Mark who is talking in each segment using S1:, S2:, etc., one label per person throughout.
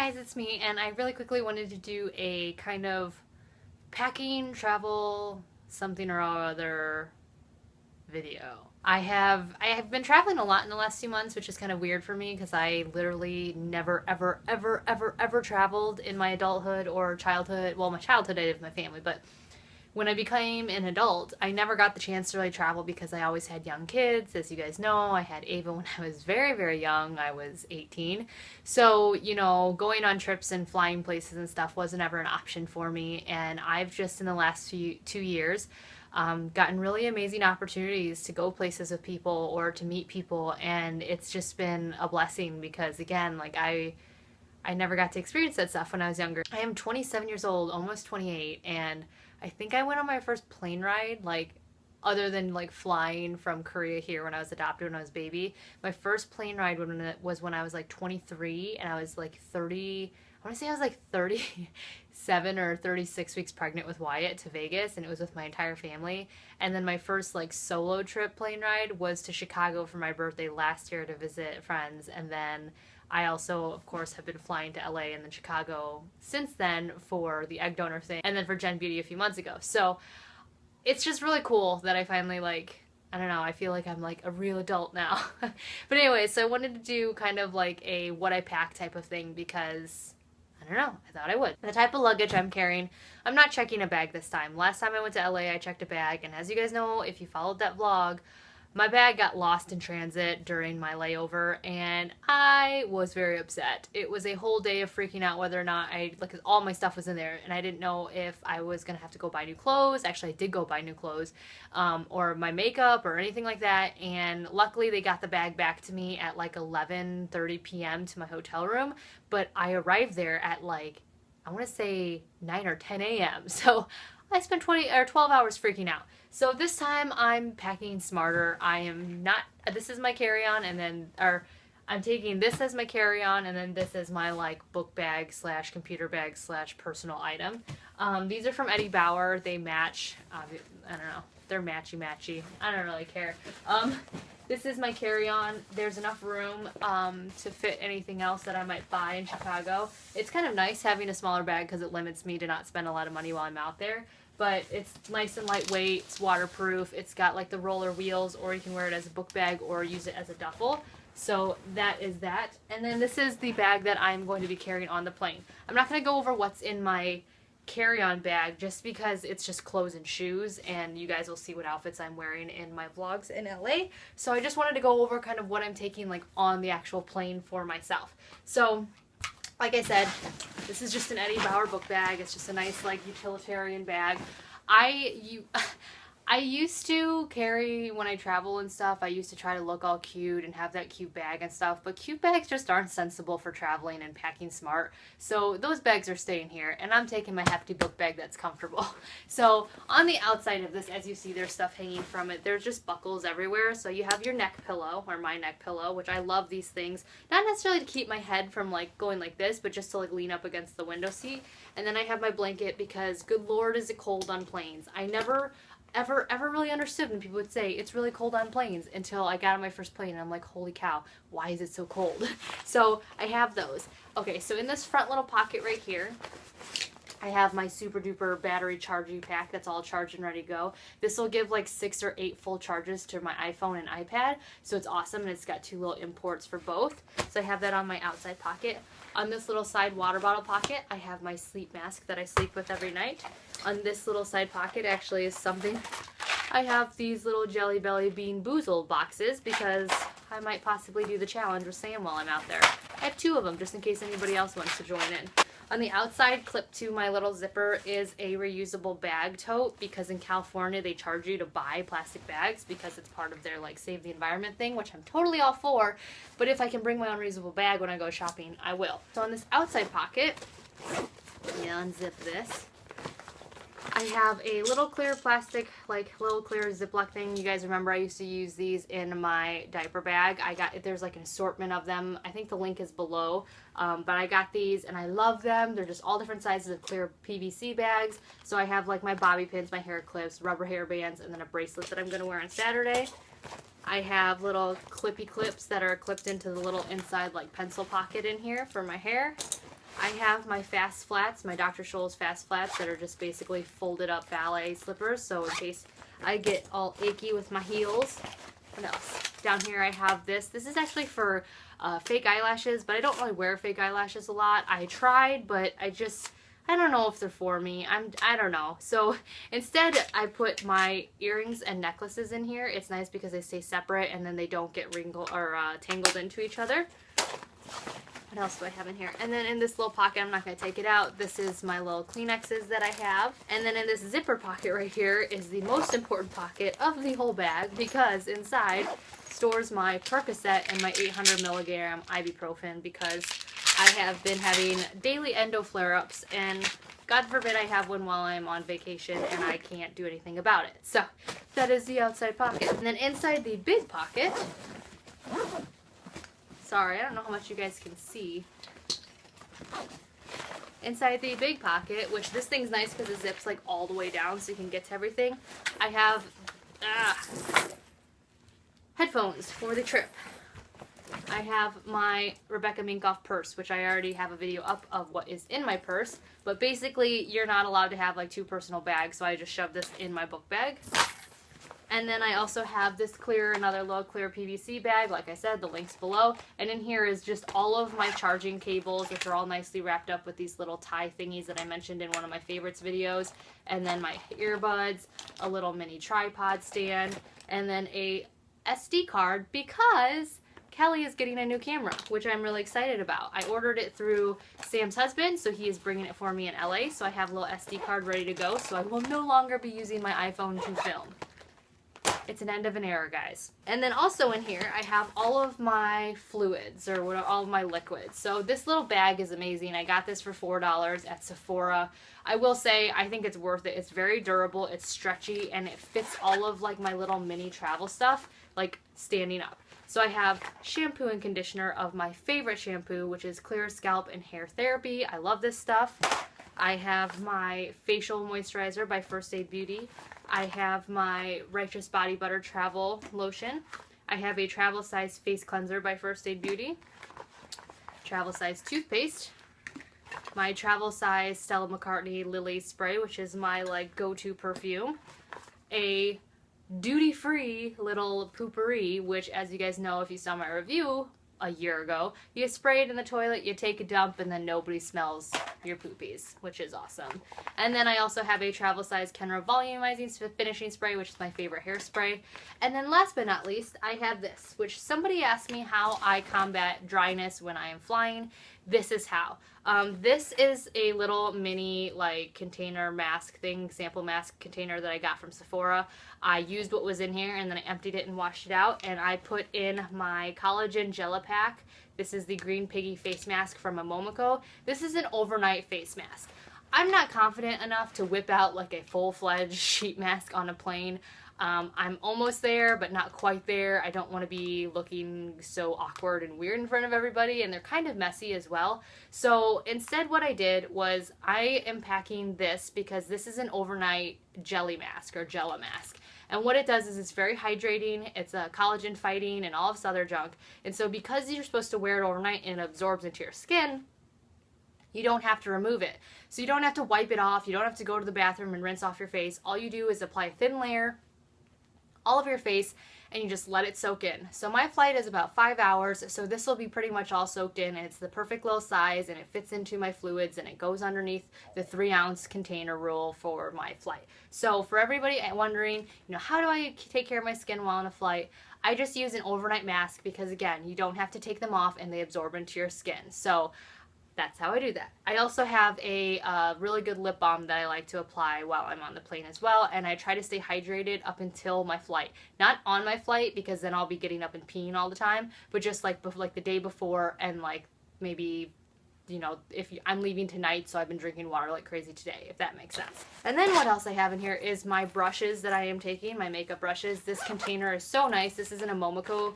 S1: guys, it's me, and I really quickly wanted to do a kind of packing, travel, something or other video. I have been traveling a lot in the last few months, which is kind of weird for me because I literally never ever traveled in my adulthood or childhood. Well, my childhood I did with my family, but when I became an adult, I never got the chance to really travel because I always had young kids. As you guys know, I had Ava when I was very young. I was 18. So, you know, going on trips and flying places and stuff wasn't ever an option for me. And I've just in the last 2 years gotten really amazing opportunities to go places with people or to meet people. And it's just been a blessing because, again, like I never got to experience that stuff when I was younger. I am 27 years old, almost 28, and I think I went on my first plane ride, like, other than, like, flying from Korea here when I was adopted when I was a baby. My first plane ride was when I was, like, 23, and I was, like, 30, I want to say I was, like, 37 or 36 weeks pregnant with Wyatt to Vegas, and it was with my entire family. And then my first, like, solo trip plane ride was to Chicago for my birthday last year to visit friends, and then I also, of course, have been flying to LA and then Chicago since then for the egg donor thing, and then for Gen Beauty a few months ago. So it's just really cool that I finally, like, I don't know, I feel like I'm like a real adult now. But anyway, so I wanted to do kind of like a what I pack type of thing because, I don't know, I thought I would. The type of luggage I'm carrying, I'm not checking a bag this time. Last time I went to LA, I checked a bag, and as you guys know, if you followed that vlog, my bag got lost in transit during my layover, and I was very upset. It was a whole day of freaking out whether or not all my stuff was in there, and I didn't know if I was going to have to go buy new clothes. Actually, I did go buy new clothes, or my makeup or anything like that, and luckily they got the bag back to me at like 11:30 p.m. to my hotel room, but I arrived there at like, I want to say 9 or 10 a.m. So I spent 20 or 12 hours freaking out. So this time I'm packing smarter. I am not, this is my carry-on, and then, I'm taking this as my carry-on, and then this is my like book bag slash computer bag slash personal item. These are from Eddie Bauer. They match, I don't know, they're matchy. I don't really care. This is my carry-on. There's enough room to fit anything else that I might buy in Chicago. It's kind of nice having a smaller bag because it limits me to not spend a lot of money while I'm out there. But it's nice and lightweight, it's waterproof, it's got like the roller wheels, or you can wear it as a book bag or use it as a duffel. So that is that. And then this is the bag that I'm going to be carrying on the plane. I'm not going to go over what's in my carry-on bag just because it's just clothes and shoes, and you guys will see what outfits I'm wearing in my vlogs in LA. So I just wanted to go over kind of what I'm taking like on the actual plane for myself. So like I said, this is just an Eddie Bauer book bag. It's just a nice, like, utilitarian bag. I used to carry, when I travel and stuff, I used to try to look all cute and have that cute bag and stuff, but cute bags just aren't sensible for traveling and packing smart. So those bags are staying here, and I'm taking my hefty book bag that's comfortable. So on the outside of this, as you see, there's stuff hanging from it. There's just buckles everywhere. So you have your neck pillow, or my neck pillow, which I love these things. Not necessarily to keep my head from like going like this, but just to like lean up against the window seat. And then I have my blanket because good Lord is it cold on planes. I never ever really understood when people would say it's really cold on planes until I got on my first plane and I'm like, holy cow, why is it so cold? So I have those. Okay, so in this front little pocket right here, I have my super duper battery charging pack that's all charged and ready to go. This will give like 6 or 8 full charges to my iPhone and iPad, so it's awesome, and it's got 2 little imports for both. So I have that on my outside pocket. On this little side water bottle pocket, I have my sleep mask that I sleep with every night. On this little side pocket actually is something, I have these little Jelly Belly Bean Boozled boxes because I might possibly do the challenge with Sam while I'm out there. I have 2 of them just in case anybody else wants to join in. On the outside, clipped to my little zipper, is a reusable bag tote because in California they charge you to buy plastic bags because it's part of their like save the environment thing, which I'm totally all for, but if I can bring my own reusable bag when I go shopping, I will. So on this outside pocket, unzip this, I have a little clear plastic, like little clear Ziploc thing. You guys remember I used to use these in my diaper bag. There's like an assortment of them. I think the link is below, but I got these and I love them. They're just all different sizes of clear PVC bags. So I have like my bobby pins, my hair clips, rubber hair bands, and then a bracelet that I'm going to wear on Saturday. I have little clippy clips that are clipped into the little inside like pencil pocket in here for my hair. I have my fast flats, my Dr. Scholl's fast flats that are just basically folded up ballet slippers, so in case I get all achy with my heels. What else? Down here I have this. This is actually for fake eyelashes, but I don't really wear fake eyelashes a lot. I tried, but I don't know if they're for me. I don't know. So instead I put my earrings and necklaces in here. It's nice because they stay separate and then they don't get wrinkled or tangled into each other. What else do I have in here? And then in this little pocket, I'm not going to take it out, this is my little Kleenexes that I have. And then in this zipper pocket right here is the most important pocket of the whole bag, because inside stores my Percocet and my 800 milligram ibuprofen, because I have been having daily endo flare-ups, and God forbid I have one while I'm on vacation and I can't do anything about it. So that is the outside pocket. And then inside the big pocket, sorry, I don't know how much you guys can see. Inside the big pocket, which this thing's nice because it zips like all the way down so you can get to everything, I have headphones for the trip. I have my Rebecca Minkoff purse, which I already have a video up of what is in my purse, but basically you're not allowed to have like 2 personal bags, so I just shoved this in my book bag. And then I also have this another little clear PVC bag, like I said, the link's below. And in here is just all of my charging cables, which are all nicely wrapped up with these little tie thingies that I mentioned in one of my favorites videos. And then my earbuds, a little mini tripod stand, and then a SD card because Kelly is getting a new camera, which I'm really excited about. I ordered it through Sam's husband, so he is bringing it for me in LA, so I have a little SD card ready to go, so I will no longer be using my iPhone to film. It's an end of an era, guys. And then also in here, I have all of my fluids, or all of my liquids. So this little bag is amazing. I got this for $4 at Sephora. I will say, I think it's worth it. It's very durable, it's stretchy, and it fits all of like my little mini travel stuff, like standing up. So I have shampoo and conditioner of my favorite shampoo, which is Clear Scalp and Hair Therapy. I love this stuff. I have my facial moisturizer by First Aid Beauty. I have my Righteous Body Butter Travel Lotion. I have a travel size face cleanser by First Aid Beauty. Travel size toothpaste. My travel size Stella McCartney Lily Spray, which is my like go-to perfume. A duty-free little poopery, which as you guys know if you saw my review a year ago, you spray it in the toilet, you take a dump, and then nobody smells your poopies, which is awesome. And then I also have a travel size Kenra volumizing finishing spray, which is my favorite hairspray. And then last but not least, I have this, which somebody asked me how I combat dryness when I am flying. This is how. This is a little mini like container mask thing, sample mask container that I got from Sephora. I used what was in here and then I emptied it and washed it out, and I put in my collagen Gelapack. This is the Green Piggy face mask from Momoko. This is an overnight face mask. I'm not confident enough to whip out like a full-fledged sheet mask on a plane. I'm almost there, but not quite there. I don't want to be looking so awkward and weird in front of everybody, and they're kind of messy as well. So instead what I did was I am packing this because this is an overnight jelly mask or Gela mask. And what it does is it's very hydrating, it's a collagen fighting and all of this other junk. And so because you're supposed to wear it overnight and it absorbs into your skin, you don't have to remove it. So you don't have to wipe it off, you don't have to go to the bathroom and rinse off your face. All you do is apply a thin layer all over your face and you just let it soak in. So my flight is about 5 hours, so this will be pretty much all soaked in, and it's the perfect little size and it fits into my fluids and it goes underneath the 3-ounce container rule for my flight. So for everybody wondering, how do I take care of my skin while on a flight? I just use an overnight mask because again, you don't have to take them off and they absorb into your skin. So that's how I do that. I also have a really good lip balm that I like to apply while I'm on the plane as well, and I try to stay hydrated up until my flight. Not on my flight because then I'll be getting up and peeing all the time, but just like the day before, and like maybe, if I'm leaving tonight, so I've been drinking water like crazy today, if that makes sense. And then what else I have in here is my brushes that I am taking, my makeup brushes. This container is so nice. This is in a Momoko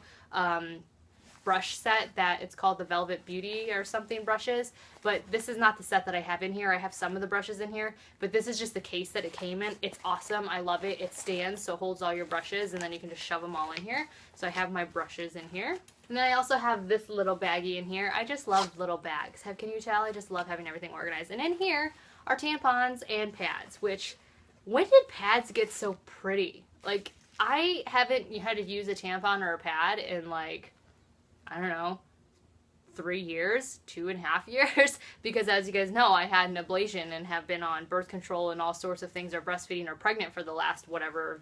S1: brush set that it's called the Velvet Beauty or something brushes, but this is not the set that I have in here. I have some of the brushes in here, but this is just the case that it came in. It's awesome. I love it. It stands, so it holds all your brushes, and then you can just shove them all in here. So I have my brushes in here. And then I also have this little baggie in here. I just love little bags. Can you tell? I just love having everything organized. And in here are tampons and pads, which, when did pads get so pretty? Like, I haven't had to use a tampon or a pad in, like, I don't know, 3 years, 2.5 years, because as you guys know, I had an ablation and have been on birth control and all sorts of things, or breastfeeding or pregnant for the last, whatever,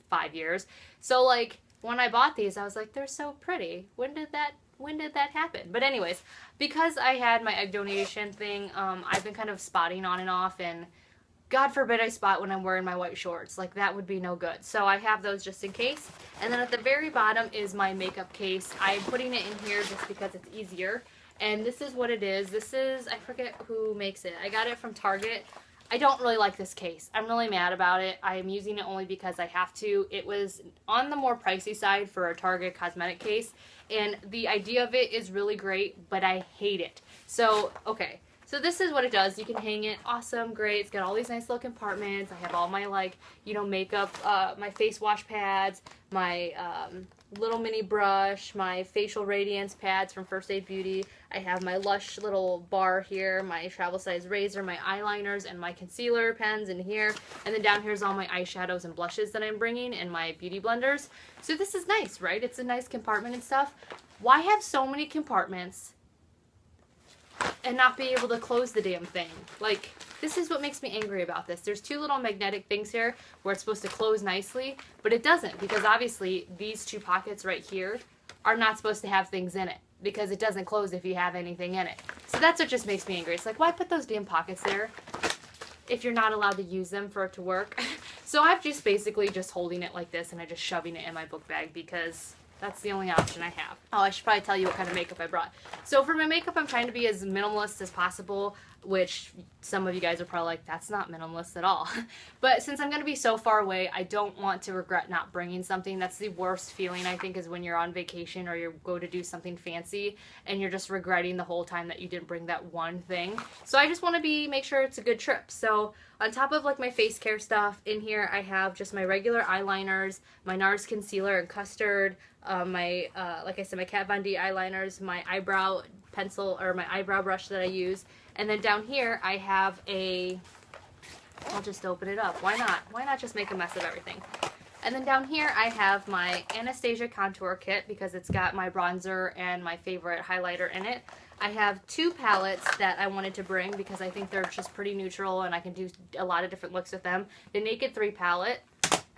S1: 5 years. So, like, when I bought these, I was like, they're so pretty. When did that happen? But anyways, because I had my egg donation thing, I've been kind of spotting on and off, and God forbid I spot when I'm wearing my white shorts. Like, that would be no good. So I have those just in case. And then at the very bottom is my makeup case. I'm putting it in here just because it's easier. And this is what it is. This is, I forget who makes it. I got it from Target. I don't really like this case. I'm really mad about it. I am using it only because I have to. It was on the more pricey side for a Target cosmetic case. And the idea of it is really great, but I hate it. So, okay. So this is what it does. You can hang it. Awesome, great. It's got all these nice little compartments. I have all my, like, makeup, my face wash pads, my little mini brush, my facial radiance pads from First Aid Beauty. I have my Lush little bar here, my travel size razor, my eyeliners, and my concealer pens in here. And then down here's all my eyeshadows and blushes that I'm bringing, and my beauty blenders. So this is nice, right? It's a nice compartment and stuff. Why have so many compartments and not be able to close the damn thing? Like, this is what makes me angry about this. There's two little magnetic things here where it's supposed to close nicely, but it doesn't, because obviously these two pockets right here are not supposed to have things in it, because it doesn't close if you have anything in it. So that's what just makes me angry. It's like, why put those damn pockets there if you're not allowed to use them for it to work? So I'm just basically just holding it like this, and I'm just shoving it in my book bag because that's the only option I have. Oh, I should probably tell you what kind of makeup I brought. So for my makeup, I'm trying to be as minimalist as possible, which some of you guys are probably like, that's not minimalist at all. But since I'm going to be so far away, I don't want to regret not bringing something. That's the worst feeling, I think, is when you're on vacation or you go to do something fancy and you're just regretting the whole time that you didn't bring that one thing. So I just want to make sure it's a good trip. So on top of, like, my face care stuff, in here I have just my regular eyeliners, my NARS concealer and custard, my, like I said, my Kat Von D eyeliners, my eyebrow pencil, or my eyebrow brush that I use. And then down here I have I'll just open it up. Why not? Why not just make a mess of everything? And then down here I have my Anastasia contour kit, because it's got my bronzer and my favorite highlighter in it. I have two palettes that I wanted to bring because I think they're just pretty neutral and I can do a lot of different looks with them. The Naked 3 palette,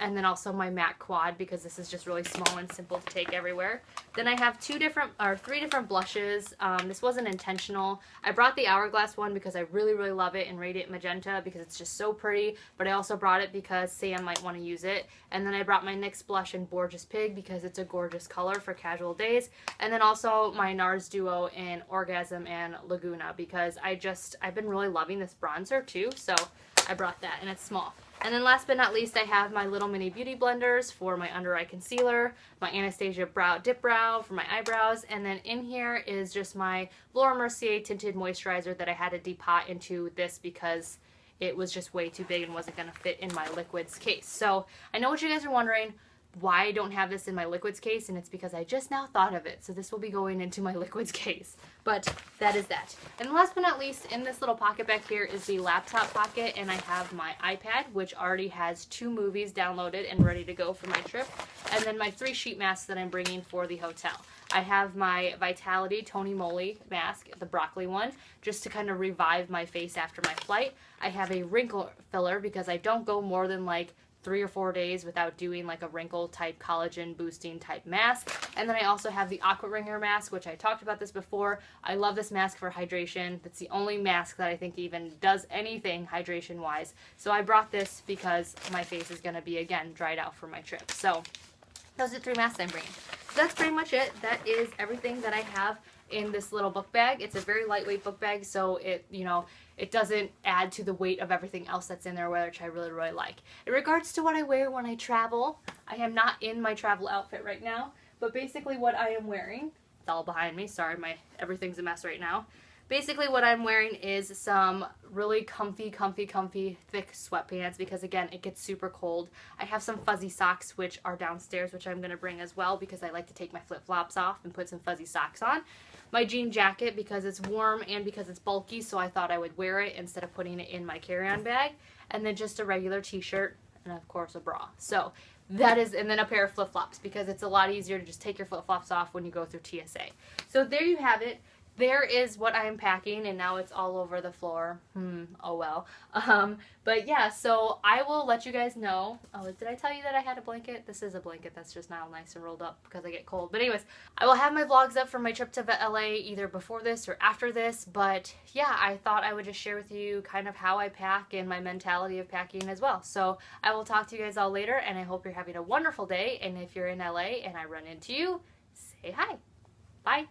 S1: and then also my MAC quad, because this is just really small and simple to take everywhere. Then I have three different blushes. This wasn't intentional. I brought the Hourglass one because I really, really love it in Radiant Magenta because it's just so pretty, but I also brought it because Sam might want to use it. And then I brought my NYX blush in Gorgeous Pig because it's a gorgeous color for casual days. And then also my NARS duo in Orgasm and Laguna, because I've been really loving this bronzer too, so I brought that, and it's small. And then last but not least, I have my little mini beauty blenders for my under eye concealer, my Anastasia Dip Brow for my eyebrows, and then in here is just my Laura Mercier tinted moisturizer that I had to depot into this because it was just way too big and wasn't going to fit in my liquids case. So I know what you guys are wondering, why I don't have this in my liquids case, and it's because I just now thought of it. So this will be going into my liquids case. But that is that. And last but not least, in this little pocket back here is the laptop pocket, and I have my iPad, which already has 2 movies downloaded and ready to go for my trip, and then my 3 sheet masks that I'm bringing for the hotel. I have my Vitality Tony Moly mask, the broccoli one, just to kind of revive my face after my flight. I have a wrinkle filler because I don't go more than like 3 or 4 days without doing like a wrinkle type collagen boosting type mask. And then I also have the Aqua Ringer mask, which I talked about this before. I love this mask for hydration. That's the only mask that I think even does anything hydration wise. So I brought this because my face is going to be, again, dried out for my trip. So those are 3 masks I'm bringing. So that's pretty much it. That is everything that I have in this little book bag. It's a very lightweight book bag, so it doesn't add to the weight of everything else that's in there, which I really, really like. In regards to what I wear when I travel, I am not in my travel outfit right now, but basically what I am wearing all behind me. Sorry, everything's a mess right now. Basically what I'm wearing is some really comfy, thick sweatpants because, again, it gets super cold. I have some fuzzy socks which are downstairs, which I'm going to bring as well because I like to take my flip-flops off and put some fuzzy socks on. My jean jacket because it's warm and because it's bulky, so I thought I would wear it instead of putting it in my carry-on bag. And then just a regular t-shirt and, of course, a bra. So that is, and then a pair of flip-flops because it's a lot easier to just take your flip-flops off when you go through TSA. So there you have it. There is what I am packing, and now it's all over the floor. Oh well. But yeah, so I will let you guys know. Oh, did I tell you that I had a blanket? This is a blanket that's just now nice and rolled up because I get cold. But anyways, I will have my vlogs up from my trip to LA either before this or after this. But yeah, I thought I would just share with you kind of how I pack and my mentality of packing as well. So I will talk to you guys all later, and I hope you're having a wonderful day. And if you're in LA and I run into you, say hi. Bye.